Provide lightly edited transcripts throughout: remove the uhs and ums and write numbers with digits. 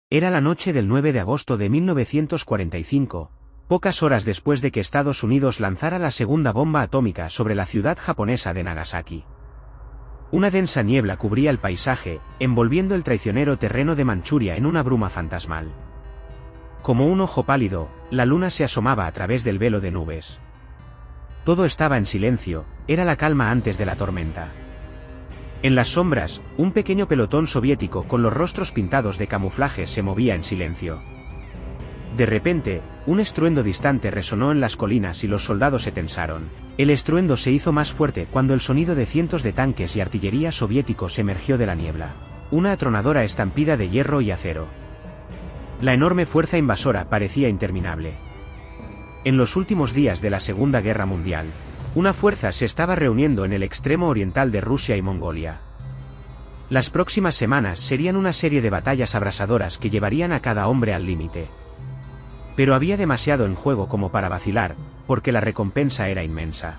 Era la noche del 9 de agosto de 1945, pocas horas después de que Estados Unidos lanzara la segunda bomba atómica sobre la ciudad japonesa de Nagasaki. Una densa niebla cubría el paisaje, envolviendo el traicionero terreno de Manchuria en una bruma fantasmal. Como un ojo pálido, la luna se asomaba a través del velo de nubes. Todo estaba en silencio, era la calma antes de la tormenta. En las sombras, un pequeño pelotón soviético con los rostros pintados de camuflaje se movía en silencio. De repente, un estruendo distante resonó en las colinas y los soldados se tensaron. El estruendo se hizo más fuerte cuando el sonido de cientos de tanques y artillería soviéticos emergió de la niebla. Una atronadora estampida de hierro y acero. La enorme fuerza invasora parecía interminable. En los últimos días de la Segunda Guerra Mundial, una fuerza se estaba reuniendo en el extremo oriental de Rusia y Mongolia. Las próximas semanas serían una serie de batallas abrasadoras que llevarían a cada hombre al límite. Pero había demasiado en juego como para vacilar, porque la recompensa era inmensa.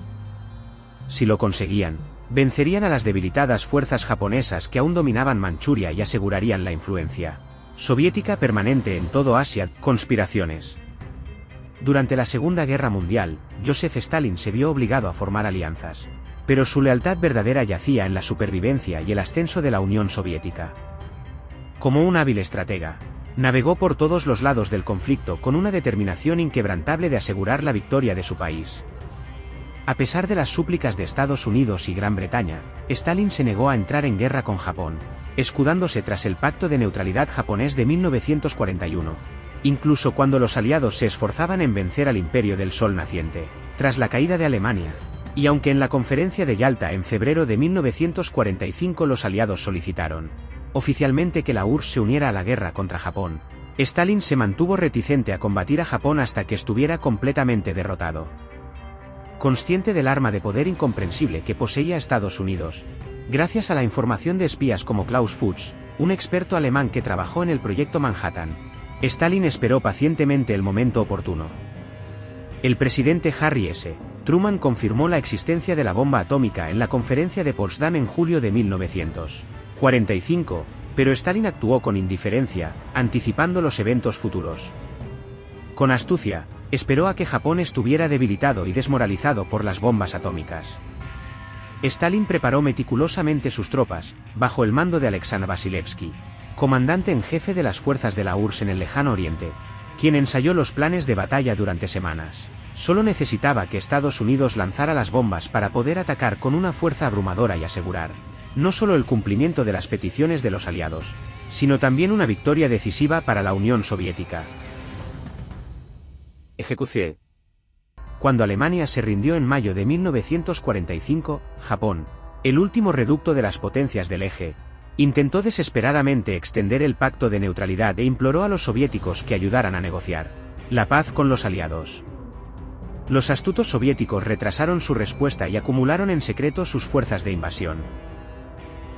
Si lo conseguían, vencerían a las debilitadas fuerzas japonesas que aún dominaban Manchuria y asegurarían la influencia soviética permanente en todo Asia. Conspiraciones. Durante la Segunda Guerra Mundial, Joseph Stalin se vio obligado a formar alianzas. Pero su lealtad verdadera yacía en la supervivencia y el ascenso de la Unión Soviética. Como un hábil estratega, navegó por todos los lados del conflicto con una determinación inquebrantable de asegurar la victoria de su país. A pesar de las súplicas de Estados Unidos y Gran Bretaña, Stalin se negó a entrar en guerra con Japón, escudándose tras el Pacto de Neutralidad japonés de 1941. Incluso cuando los aliados se esforzaban en vencer al Imperio del Sol naciente, tras la caída de Alemania, y aunque en la conferencia de Yalta en febrero de 1945 los aliados solicitaron oficialmente que la URSS se uniera a la guerra contra Japón, Stalin se mantuvo reticente a combatir a Japón hasta que estuviera completamente derrotado. Consciente del arma de poder incomprensible que poseía Estados Unidos, gracias a la información de espías como Klaus Fuchs, un experto alemán que trabajó en el Proyecto Manhattan, Stalin esperó pacientemente el momento oportuno. El presidente Harry S. Truman confirmó la existencia de la bomba atómica en la conferencia de Potsdam en julio de 1945, pero Stalin actuó con indiferencia, anticipando los eventos futuros. Con astucia, esperó a que Japón estuviera debilitado y desmoralizado por las bombas atómicas. Stalin preparó meticulosamente sus tropas, bajo el mando de Alexander Vasilevsky, comandante en jefe de las fuerzas de la URSS en el lejano oriente, quien ensayó los planes de batalla durante semanas. Solo necesitaba que Estados Unidos lanzara las bombas para poder atacar con una fuerza abrumadora y asegurar no solo el cumplimiento de las peticiones de los aliados, sino también una victoria decisiva para la Unión Soviética. Ejecución. Cuando Alemania se rindió en mayo de 1945, Japón, el último reducto de las potencias del eje, intentó desesperadamente extender el pacto de neutralidad e imploró a los soviéticos que ayudaran a negociar la paz con los aliados. Los astutos soviéticos retrasaron su respuesta y acumularon en secreto sus fuerzas de invasión.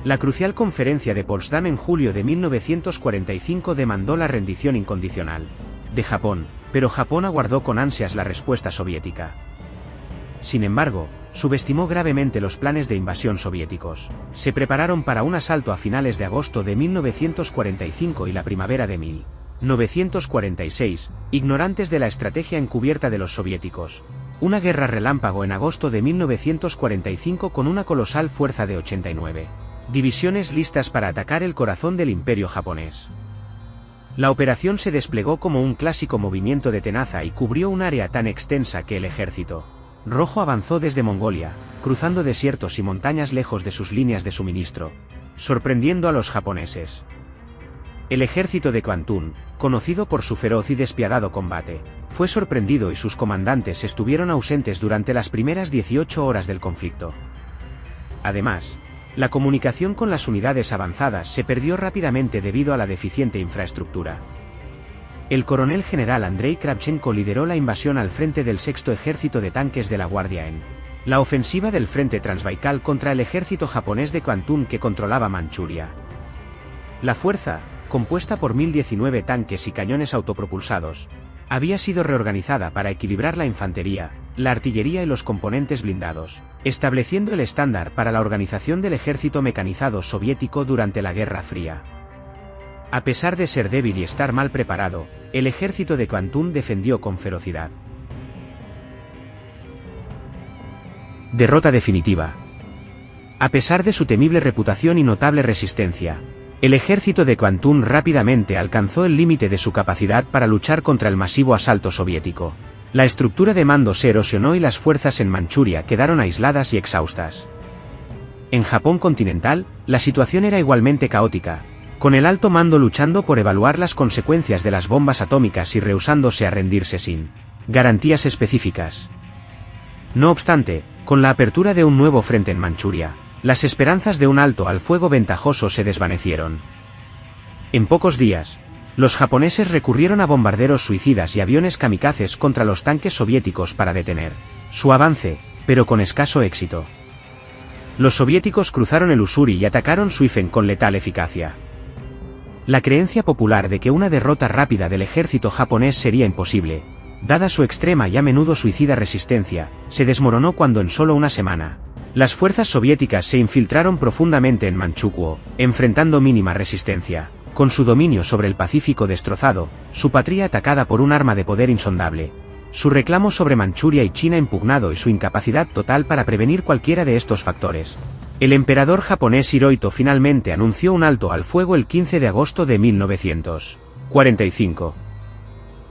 La crucial conferencia de Potsdam en julio de 1945 demandó la rendición incondicional de Japón, pero Japón aguardó con ansias la respuesta soviética. Sin embargo, subestimó gravemente los planes de invasión soviéticos. Se prepararon para un asalto a finales de agosto de 1945 y la primavera de 1946, ignorantes de la estrategia encubierta de los soviéticos. Una guerra relámpago en agosto de 1945 con una colosal fuerza de 89 divisiones listas para atacar el corazón del imperio japonés. La operación se desplegó como un clásico movimiento de tenaza y cubrió un área tan extensa que el ejército rojo avanzó desde Mongolia, cruzando desiertos y montañas lejos de sus líneas de suministro, sorprendiendo a los japoneses. El ejército de Kwantung, conocido por su feroz y despiadado combate, fue sorprendido y sus comandantes estuvieron ausentes durante las primeras 18 horas del conflicto. Además, la comunicación con las unidades avanzadas se perdió rápidamente debido a la deficiente infraestructura. El coronel general Andrei Kravchenko lideró la invasión al frente del Sexto Ejército de Tanques de la Guardia en la ofensiva del Frente Transbaikal contra el ejército japonés de Kwantung que controlaba Manchuria. La fuerza, compuesta por 1019 tanques y cañones autopropulsados, había sido reorganizada para equilibrar la infantería, la artillería y los componentes blindados, estableciendo el estándar para la organización del ejército mecanizado soviético durante la Guerra Fría. A pesar de ser débil y estar mal preparado, el ejército de Kwangtung defendió con ferocidad. Derrota definitiva. A pesar de su temible reputación y notable resistencia, el ejército de Kwangtung rápidamente alcanzó el límite de su capacidad para luchar contra el masivo asalto soviético. La estructura de mando se erosionó y las fuerzas en Manchuria quedaron aisladas y exhaustas. En Japón continental, la situación era igualmente caótica, con el alto mando luchando por evaluar las consecuencias de las bombas atómicas y rehusándose a rendirse sin garantías específicas. No obstante, con la apertura de un nuevo frente en Manchuria, las esperanzas de un alto al fuego ventajoso se desvanecieron. En pocos días, los japoneses recurrieron a bombarderos suicidas y aviones kamikazes contra los tanques soviéticos para detener su avance, pero con escaso éxito. Los soviéticos cruzaron el Ussuri y atacaron Suifen con letal eficacia. La creencia popular de que una derrota rápida del ejército japonés sería imposible, dada su extrema y a menudo suicida resistencia, se desmoronó cuando en solo una semana, las fuerzas soviéticas se infiltraron profundamente en Manchukuo, enfrentando mínima resistencia. Con su dominio sobre el Pacífico destrozado, su patria atacada por un arma de poder insondable, su reclamo sobre Manchuria y China impugnado y su incapacidad total para prevenir cualquiera de estos factores, el emperador japonés Hirohito finalmente anunció un alto al fuego el 15 de agosto de 1945.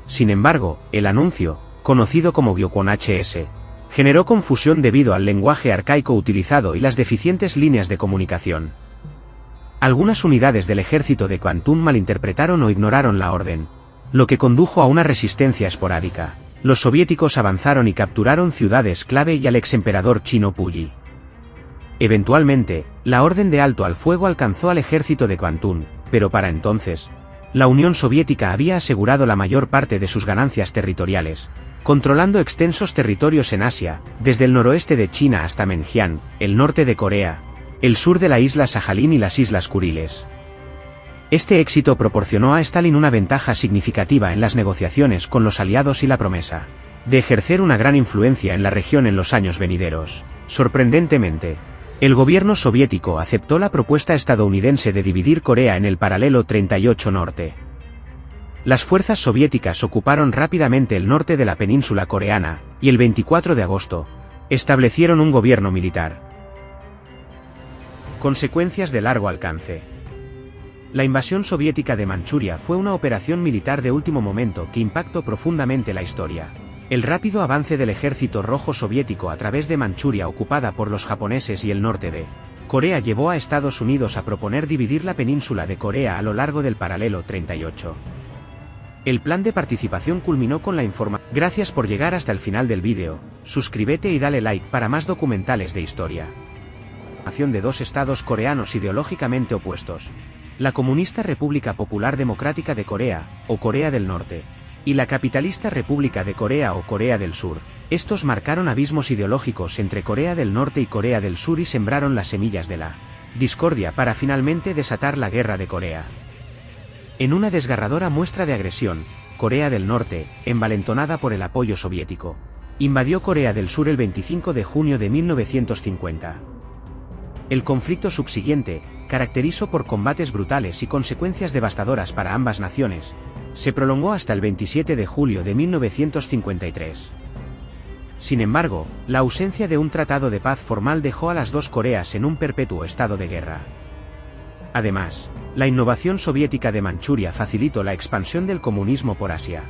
Sin embargo, el anuncio, conocido como Gyokwon HS, generó confusión debido al lenguaje arcaico utilizado y las deficientes líneas de comunicación. Algunas unidades del ejército de Kwangtung malinterpretaron o ignoraron la orden, lo que condujo a una resistencia esporádica. Los soviéticos avanzaron y capturaron ciudades clave y al exemperador chino Puyi. Eventualmente, la orden de alto al fuego alcanzó al ejército de Kwangtung, pero para entonces, la Unión Soviética había asegurado la mayor parte de sus ganancias territoriales, controlando extensos territorios en Asia, desde el noroeste de China hasta Menjiang, el norte de Corea, el sur de la isla Sajalín y las islas Kuriles. Este éxito proporcionó a Stalin una ventaja significativa en las negociaciones con los aliados y la promesa de ejercer una gran influencia en la región en los años venideros. Sorprendentemente, el gobierno soviético aceptó la propuesta estadounidense de dividir Corea en el paralelo 38 norte. Las fuerzas soviéticas ocuparon rápidamente el norte de la península coreana, y el 24 de agosto, establecieron un gobierno militar. Consecuencias de largo alcance. La invasión soviética de Manchuria fue una operación militar de último momento que impactó profundamente la historia. El rápido avance del ejército rojo soviético a través de Manchuria ocupada por los japoneses y el norte de Corea llevó a Estados Unidos a proponer dividir la península de Corea a lo largo del paralelo 38. El plan de participación culminó con la información. Gracias por llegar hasta el final del vídeo, suscríbete y dale like para más documentales de historia. De dos estados coreanos ideológicamente opuestos. La comunista República Popular Democrática de Corea, o Corea del Norte, y la capitalista República de Corea o Corea del Sur. Estos marcaron abismos ideológicos entre Corea del Norte y Corea del Sur y sembraron las semillas de la discordia para finalmente desatar la Guerra de Corea. En una desgarradora muestra de agresión, Corea del Norte, envalentonada por el apoyo soviético, invadió Corea del Sur el 25 de junio de 1950. El conflicto subsiguiente, caracterizado por combates brutales y consecuencias devastadoras para ambas naciones, se prolongó hasta el 27 de julio de 1953. Sin embargo, la ausencia de un tratado de paz formal dejó a las dos Coreas en un perpetuo estado de guerra. Además, la innovación soviética de Manchuria facilitó la expansión del comunismo por Asia.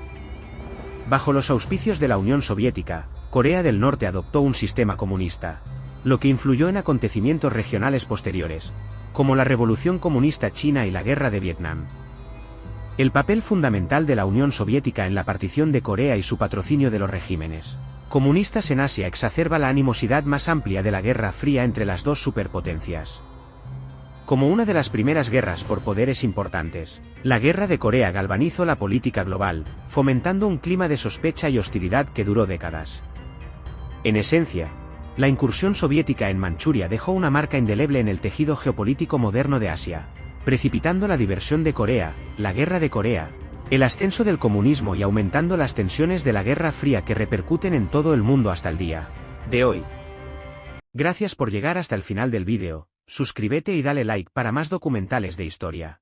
Bajo los auspicios de la Unión Soviética, Corea del Norte adoptó un sistema comunista, lo que influyó en acontecimientos regionales posteriores, como la Revolución Comunista China y la Guerra de Vietnam. El papel fundamental de la Unión Soviética en la partición de Corea y su patrocinio de los regímenes comunistas en Asia exacerba la animosidad más amplia de la Guerra Fría entre las dos superpotencias. Como una de las primeras guerras por poderes importantes, la Guerra de Corea galvanizó la política global, fomentando un clima de sospecha y hostilidad que duró décadas. En esencia, la incursión soviética en Manchuria dejó una marca indeleble en el tejido geopolítico moderno de Asia, precipitando la diversión de Corea, la Guerra de Corea, el ascenso del comunismo y aumentando las tensiones de la Guerra Fría que repercuten en todo el mundo hasta el día de hoy. Gracias por llegar hasta el final del vídeo, suscríbete y dale like para más documentales de historia.